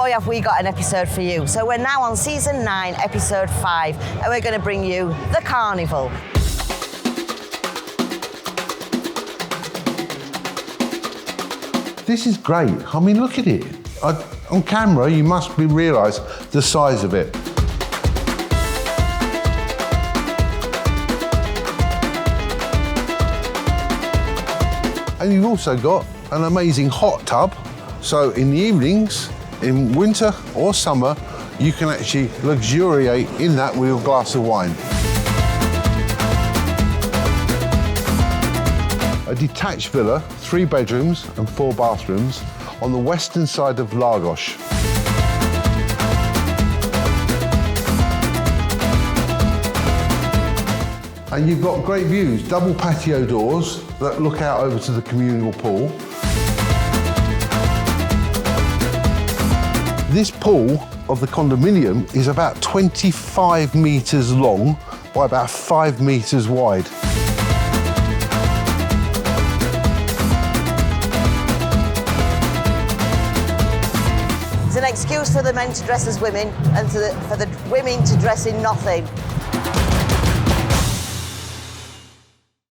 boy, have we got an episode for you. So we're now on season 9, episode 5, and we're going to bring you the Carnival. This is great. I mean, look at it. On camera, you must realise the size of it. And you've also got an amazing hot tub. So in the evenings, in winter or summer, you can actually luxuriate in that with a glass of wine. A detached villa, 3 bedrooms and 4 bathrooms on the western side of Lagos. And you've got great views, double patio doors that look out over to the communal pool. This pool of the condominium is about 25 metres long by about 5 metres wide. It's an excuse for the men to dress as women and for the women to dress in nothing.